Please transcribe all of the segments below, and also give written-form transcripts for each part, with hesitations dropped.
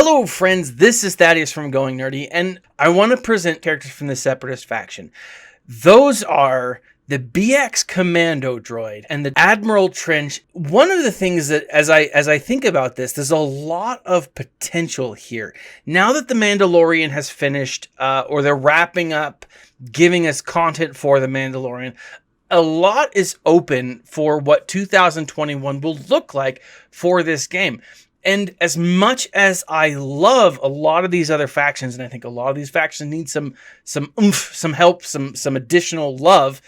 Hello friends, this is Thaddeus from Going Nerdy, and I want to present characters from the Separatist faction. Those are the BX Commando Droid and the Admiral Trench. One of the things that, as I think about this, there's a lot of potential here. Now that The Mandalorian has finished, or they're wrapping up, giving us content for The Mandalorian, a lot is open for what 2021 will look like for this game. And as much as I love a lot of these other factions, and I think a lot of these factions need some oomph, some help, some additional love,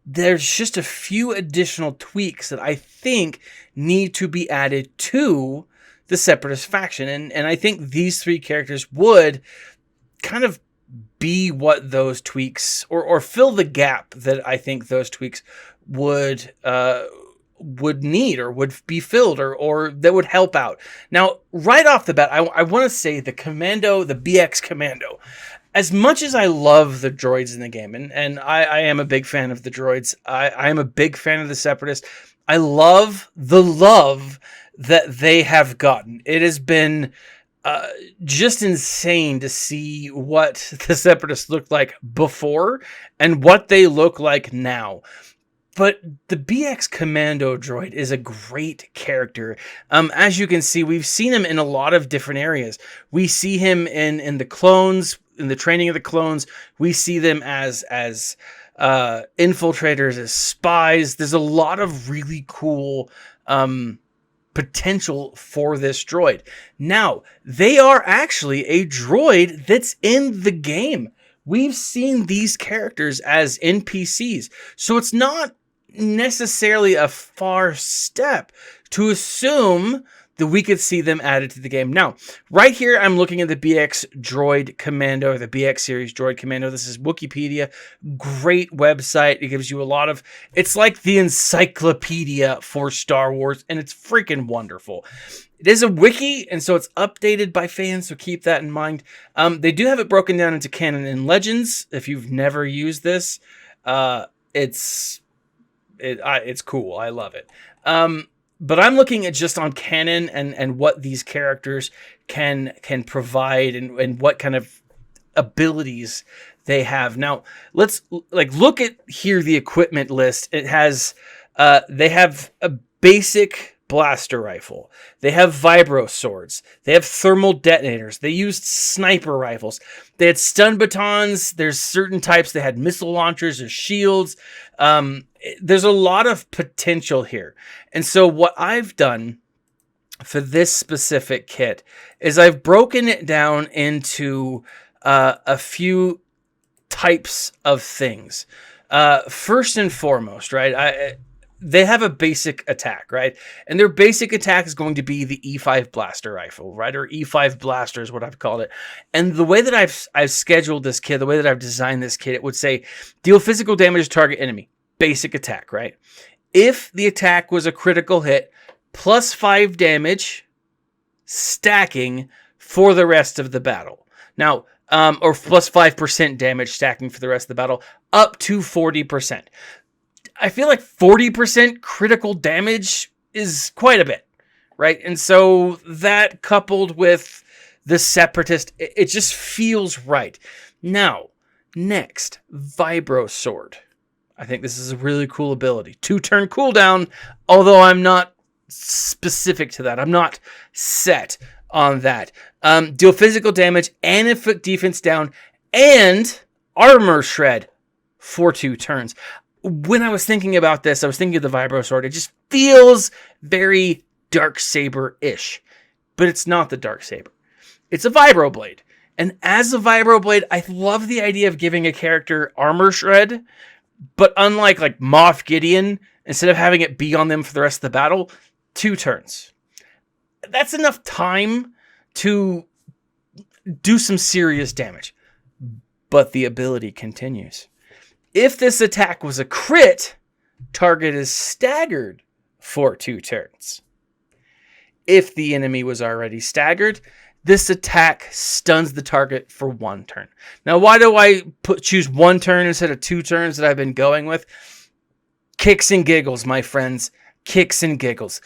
there's just a few additional tweaks that I think need to be added to the Separatist faction. And I think these three characters would kind of be what those tweaks, or fill the gap that I think those tweaks would need, or would be filled, or that would help out. Now, right off the bat, I want to say the BX Commando. As much as I love the droids in the game, and I am a big fan of the droids, I am a big fan of the Separatists. I love the love that they have gotten. It has been just insane to see what the Separatists looked like before and what they look like now. But the BX Commando Droid is a great character. As you can see, we've seen him in a lot of different areas. We see him in the clones, in the training of the clones. We see them as infiltrators, as spies. There's a lot of really cool potential for this droid. Now, they are actually a droid that's in the game. We've seen these characters as NPCs, so it's not necessarily a far step to assume that we could see them added to the game. Now, right here, I'm looking at the BX Droid Commando, the BX series Droid Commando. This is Wikipedia. Great website. It gives you a lot of, it's like the encyclopedia for Star Wars, and it's freaking wonderful. It is a wiki, and so it's updated by fans, so keep that in mind. They do have it broken down into canon and legends. If you've never used this, it's cool. I love it. But I'm looking at just on canon and what these characters can provide and what kind of abilities they have. Now, let's look at here the equipment list. It has they have a basic blaster rifle. They have vibro swords. They have thermal detonators. They used sniper rifles. They had stun batons. There's certain types. They had missile launchers or shields. There's a lot of potential here. And so what I've done for this specific kit is I've broken it down into a few types of things. First and foremost, right? They have a basic attack, right? And their basic attack is going to be the E5 blaster rifle, right? Or E5 blaster is what I've called it. And the way that I've scheduled this kit, the way that I've designed this kit, it would say deal physical damage to target enemy. Basic attack, right? If the attack was a critical hit, plus 5 damage, stacking for the rest of the battle. Now, or plus 5% damage stacking for the rest of the battle, up to 40%. I feel like 40% critical damage is quite a bit, right? And so that coupled with the Separatist, it just feels right. Now, next, Vibro Sword. I think this is a really cool ability. 2-turn cooldown, although I'm not specific to that. I'm not set on that. Deal physical damage and inflict defense down and armor shred for 2 turns. When I was thinking about this, I was thinking of the Vibro Sword. It just feels very Darksaber-ish, but it's not the Darksaber. It's a Vibro Blade. And as a Vibro Blade, I love the idea of giving a character armor shred, but unlike like Moff Gideon, instead of having it be on them for the rest of the battle, 2 turns. That's enough time to do some serious damage. But the ability continues. If this attack was a crit, target is staggered for 2 turns. If the enemy was already staggered, this attack stuns the target for 1 turn. Now, why do I choose 1 turn instead of 2 turns that I've been going with? Kicks and giggles, my friends. Kicks and giggles.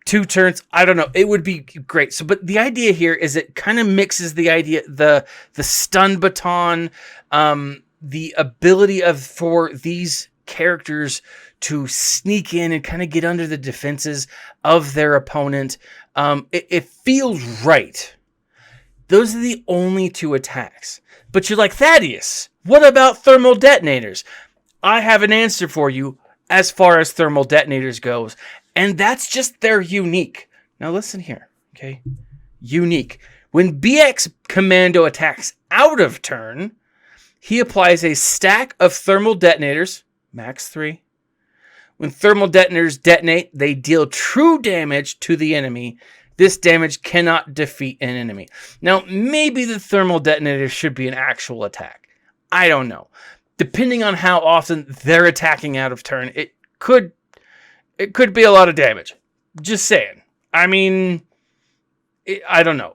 2 turns. I don't know. It would be great. So, but the idea here is it kind of mixes the idea, the stun baton, the ability for these characters to sneak in and kind of get under the defenses of their opponent. It feels right. Those are the only 2 attacks. But you're like, Thaddeus, what about thermal detonators? I have an answer for you as far as thermal detonators goes. And that's just they're unique. Now listen here, okay? Unique. When BX Commando attacks out of turn, he applies a stack of thermal detonators, max 3. When thermal detonators detonate, they deal true damage to the enemy. This damage cannot defeat an enemy. Now, maybe the thermal detonator should be an actual attack. I don't know. Depending on how often they're attacking out of turn, it could be a lot of damage. Just saying. I mean, I don't know.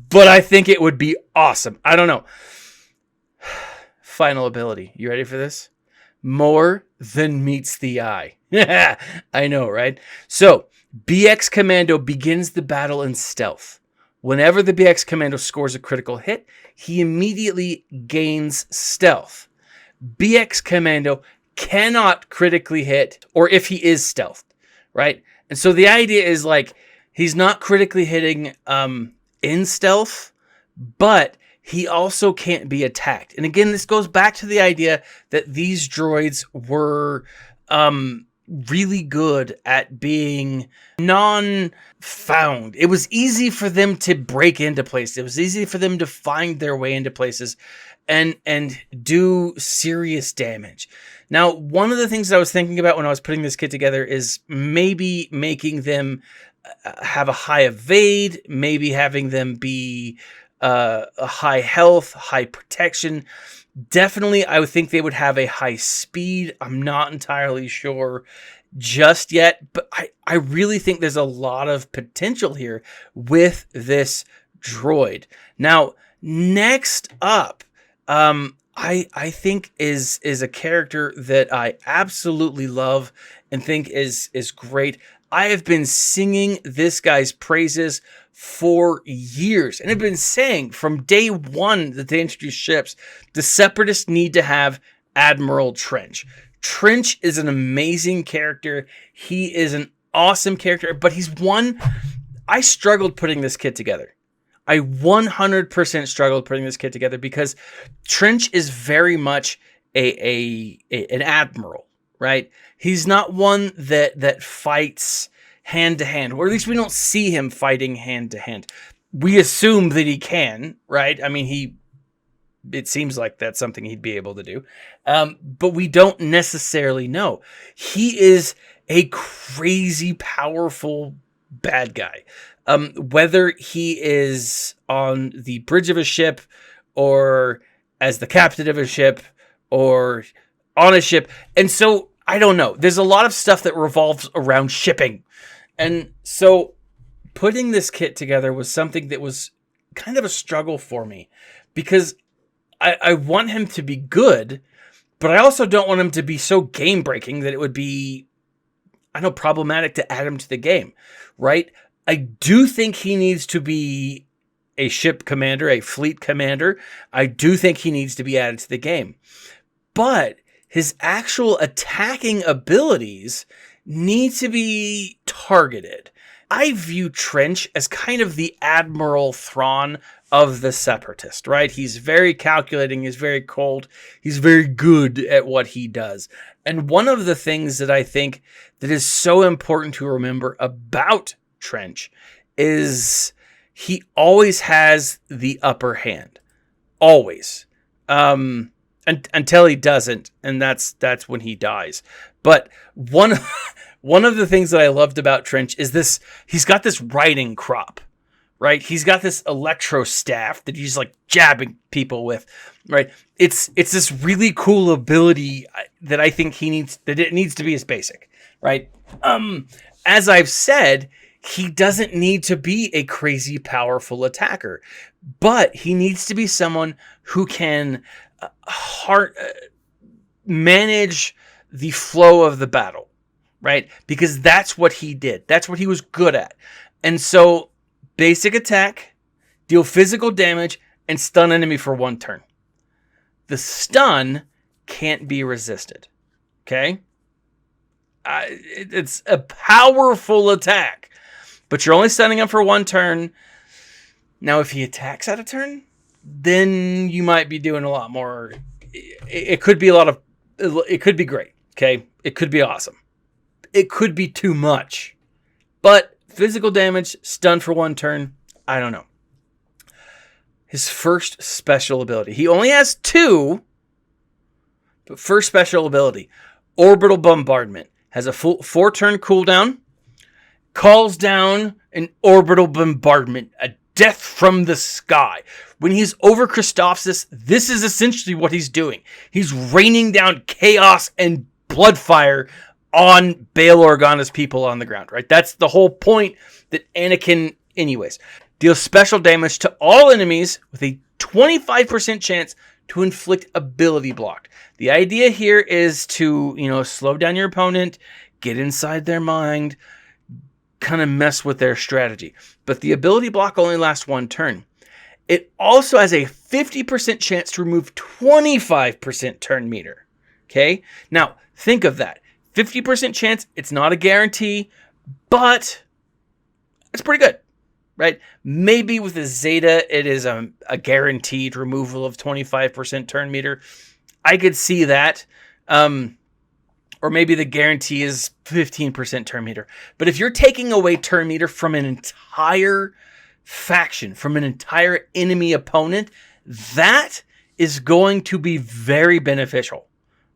But I think it would be awesome. I don't know. Final ability. You ready for this? More than meets the eye. I know, right? So, BX Commando begins the battle in stealth. Whenever the BX Commando scores a critical hit, he immediately gains stealth. BX Commando cannot critically hit, or if he is stealthed, right? And so the idea is like, he's not critically hitting in stealth, but he also can't be attacked. And again, this goes back to the idea that these droids were really good at being non-found. It was easy for them to break into places. It was easy for them to find their way into places and do serious damage. Now, one of the things that I was thinking about when I was putting this kit together is maybe making them have a high evade, maybe having them be a high health, high protection. Definitely, I would think they would have a high speed. I'm not entirely sure just yet, but I really think there's a lot of potential here with this droid. Now, next up, I think is a character that I absolutely love and think is great. I have been singing this guy's praises for years, and I've been saying from day one that they introduced ships, the Separatists need to have Admiral Trench. Trench is an amazing character. He is an awesome character, but he's one I struggled putting this kit together. I 100% struggled putting this kit together because Trench is very much an admiral, right? He's not one that fights hand to hand, or at least we don't see him fighting hand to hand. We assume that he can, right? I mean, it seems like that's something he'd be able to do, but we don't necessarily know. He is a crazy powerful bad guy. Whether he is on the bridge of a ship or as the captain of a ship or on a ship. And so I don't know. There's a lot of stuff that revolves around shipping. And so putting this kit together was something that was kind of a struggle for me because I want him to be good, but I also don't want him to be so game breaking that it would be, I know, problematic to add him to the game, right? I do think he needs to be a ship commander, a fleet commander. I do think he needs to be added to the game. But his actual attacking abilities need to be targeted. I view Trench as kind of the Admiral Thrawn of the Separatist, right? He's very calculating, he's very cold, he's very good at what he does. And one of the things that I think that is so important to remember about Trench is he always has the upper hand. Always. Until he doesn't, and that's when he dies. But one of the things that I loved about Trench is this: he's got this riding crop, right? He's got this electro staff that he's like jabbing people with, right? It's this really cool ability that I think it needs to be his basic, right? As I've said, he doesn't need to be a crazy powerful attacker, but he needs to be someone who can manage the flow of the battle, right? Because that's what he did. That's what he was good at. And so, basic attack, deal physical damage, and stun enemy for 1 turn. The stun can't be resisted. Okay? It's a powerful attack, but you're only stunning him for 1 turn. Now, if he attacks out of turn, then you might be doing a lot more. It could be it could be great. Okay? It could be awesome. It could be too much. But physical damage, stun for 1 turn, I don't know. His first special ability. He only has 2, but first special ability, Orbital Bombardment, has a full 4-turn cooldown, calls down an orbital bombardment, a death from the sky. When he's over Christophsis, this is essentially what he's doing. He's raining down chaos and bloodfire on Bail Organa's people on the ground, right? That's the whole point that Anakin, anyways, deals special damage to all enemies with a 25% chance to inflict ability block. The idea here is to, slow down your opponent, get inside their mind, kind of mess with their strategy. But the ability block only lasts 1 turn. It also has a 50% chance to remove 25% turn meter. Okay? Now, think of that. 50% chance, it's not a guarantee, but it's pretty good, right? Maybe with a Zeta, it is a guaranteed removal of 25% turn meter. I could see that. Or maybe the guarantee is 15% turn meter. But if you're taking away turn meter from an entire faction, from an entire enemy opponent, that is going to be very beneficial,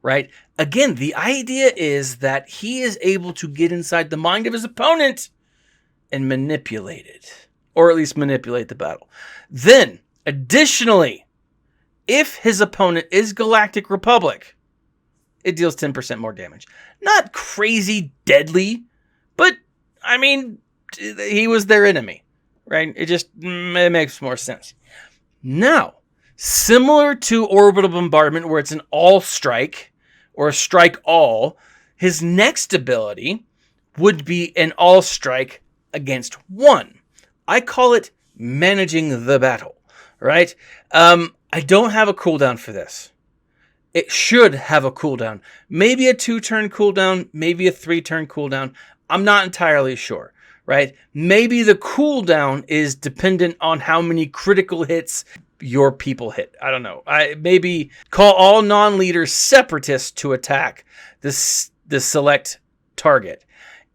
right? Again, the idea is that he is able to get inside the mind of his opponent and manipulate it, or at least manipulate the battle. Then, additionally, if his opponent is Galactic Republic, it deals 10% more damage. Not crazy deadly, but, I mean, he was their enemy, right? It makes more sense. Now, similar to Orbital Bombardment, where it's an all-strike, or a strike-all, his next ability would be an all-strike against 1. I call it managing the battle, right? I don't have a cooldown for this. It should have a cooldown. Maybe a 2-turn cooldown, maybe a 3-turn cooldown. I'm not entirely sure, right? Maybe the cooldown is dependent on how many critical hits your people hit. I don't know. Maybe call all non-leaders Separatists to attack the select target.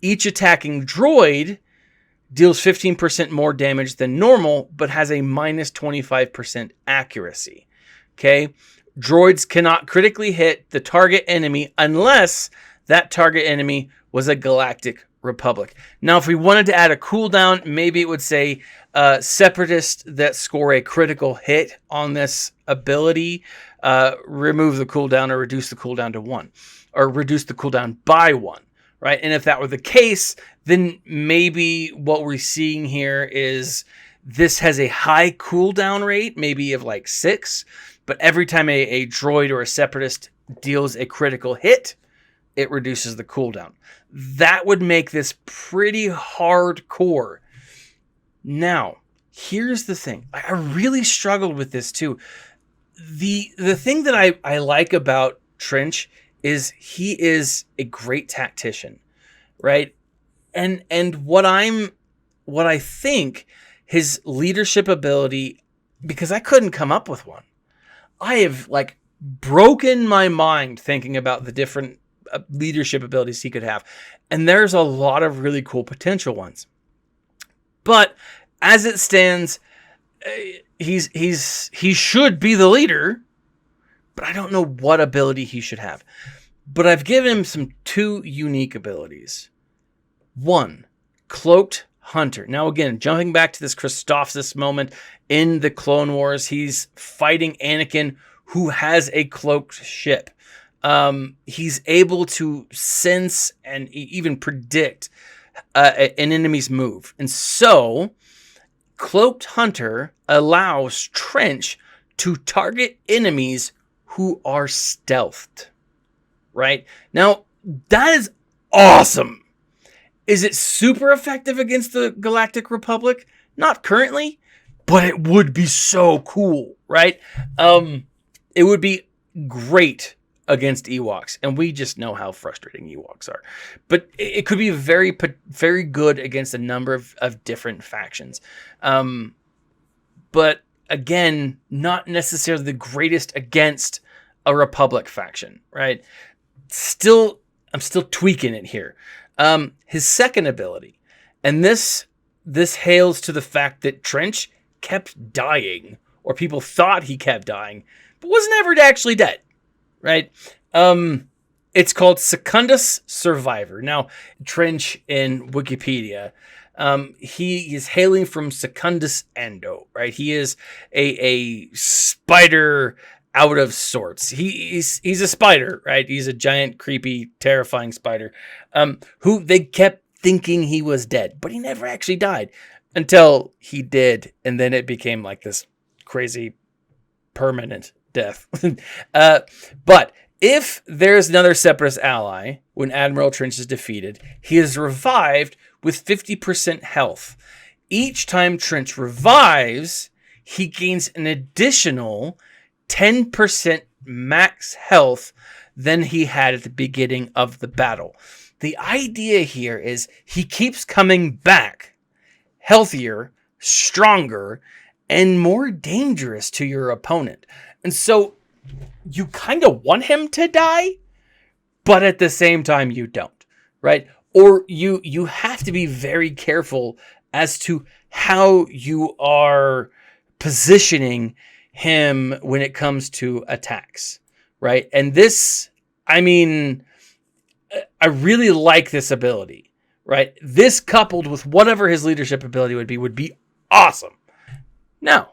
Each attacking droid deals 15% more damage than normal, but has a minus 25% accuracy. Okay? Droids cannot critically hit the target enemy unless that target enemy was a Galactic Republic. Now, if we wanted to add a cooldown, maybe it would say Separatists that score a critical hit on this ability, remove the cooldown or reduce the cooldown to 1, or reduce the cooldown by 1, right? And if that were the case, then maybe what we're seeing here is this has a high cooldown rate, maybe of like 6, but every time a droid or a Separatist deals a critical hit, it reduces the cooldown. That would make this pretty hardcore. Now, here's the thing. I really struggled with this too. The thing that I like about Trench is he is a great tactician, right? And what I think his leadership ability, because I couldn't come up with one. I have like broken my mind thinking about the different leadership abilities he could have. And there's a lot of really cool potential ones. But as it stands, he should be the leader, but I don't know what ability he should have. But I've given him 2 unique abilities. 1, Cloaked Hunter. Now again, jumping back to this Christophsis moment in the Clone Wars, he's fighting Anakin, who has a cloaked ship. He's able to sense and even predict an enemy's move. And so, Cloaked Hunter allows Trench to target enemies who are stealthed. Right? Now, that is awesome. Is it super effective against the Galactic Republic? Not currently, but it would be so cool, right? It would be great against Ewoks, and we just know how frustrating Ewoks are. But it could be very, very good against a number of different factions. But again, not necessarily the greatest against a Republic faction, right? I'm still tweaking it here. His second ability, and this hails to the fact that Trench kept dying, or people thought he kept dying, but was never actually dead, right? It's called Secundus Survivor. Now, Trench in Wikipedia, he is hailing from Secundus Endo, right? He is a spider out of sorts. He's a spider, right? He's a giant, creepy, terrifying spider, who they kept thinking he was dead, but he never actually died until he did, and then it became like this crazy permanent death. But if there's another Separatist ally when Admiral Trench is defeated, he is revived with 50% health. Each time Trench revives, he gains an additional 10% max health than he had at the beginning of the battle. The idea here is he keeps coming back healthier, stronger, and more dangerous to your opponent. And so you kind of want him to die, but at the same time you don't, right? Or you have to be very careful as to how you are positioning him when it comes to attacks, right? And this, I mean, I really like this ability, right? This coupled with whatever his leadership ability would be awesome. Now,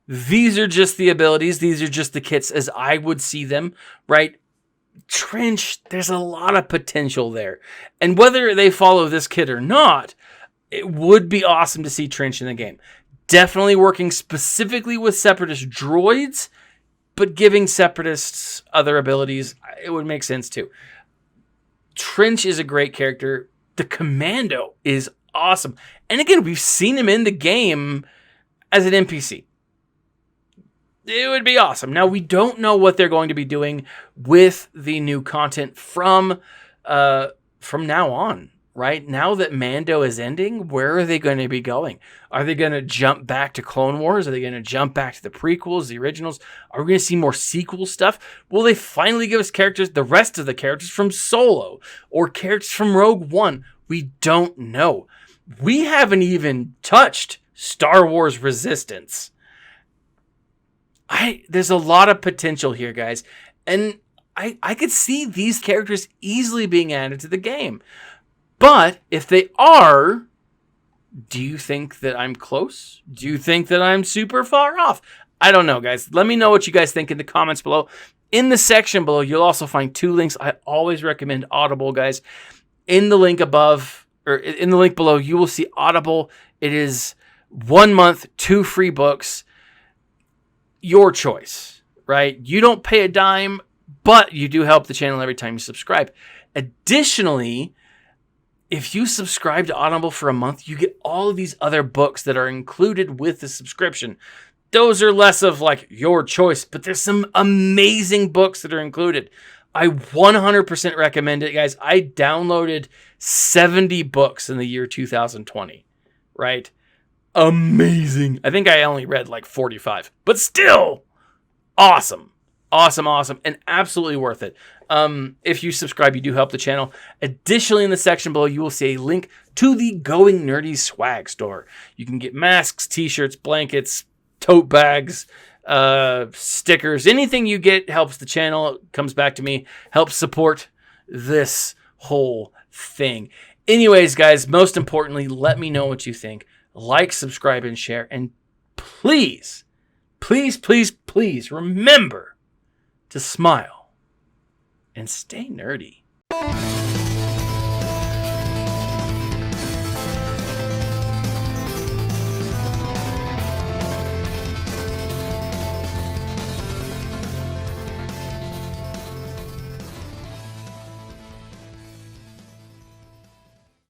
these are just the abilities. These are just the kits as I would see them, right? Trench, there's a lot of potential there. And whether they follow this kit or not, it would be awesome to see Trench in the game. Definitely working specifically with Separatist droids, but giving Separatists other abilities, it would make sense too. Trench is a great character. The Commando is awesome. And again, we've seen him in the game as an NPC. It would be awesome. Now, we don't know what they're going to be doing with the new content from now on, right? Now that Mando is ending, where are they going to be going? Are they going to jump back to Clone Wars? Are they going to jump back to the prequels, the originals? Are we going to see more sequel stuff? Will they finally give us characters, the rest of the characters from Solo or characters from Rogue One? We don't know. We haven't even touched Star Wars Resistance. There's a lot of potential here, guys. And I could see these characters easily being added to the game. But if they are, do you think that I'm close? Do you think that I'm super far off? I don't know, guys. Let me know what you guys think in the comments below. In the section below, you'll also find 2 links. I always recommend Audible, guys. In the link above, or in the link below, you will see Audible. It is 1 month, 2 free books. Your choice, right? You don't pay a dime, but you do help the channel every time you subscribe. Additionally, if you subscribe to Audible for a month, you get all of these other books that are included with the subscription. Those are less of like your choice, but there's some amazing books that are included. I 100% recommend it, guys. I downloaded 70 books in the year 2020, right? Amazing. I think I only read like 45, but still awesome. Awesome, and absolutely worth it. If you subscribe, you do help the channel. Additionally, in the section below, you will see a link to the Going Nerdy swag store. You can get masks, t-shirts, blankets, tote bags, stickers. Anything you get helps the channel. It comes back to me, helps support this whole thing. Anyways, guys, most importantly, let me know what you think. Like, subscribe, and share. And please, please, please, please remember to smile and stay nerdy.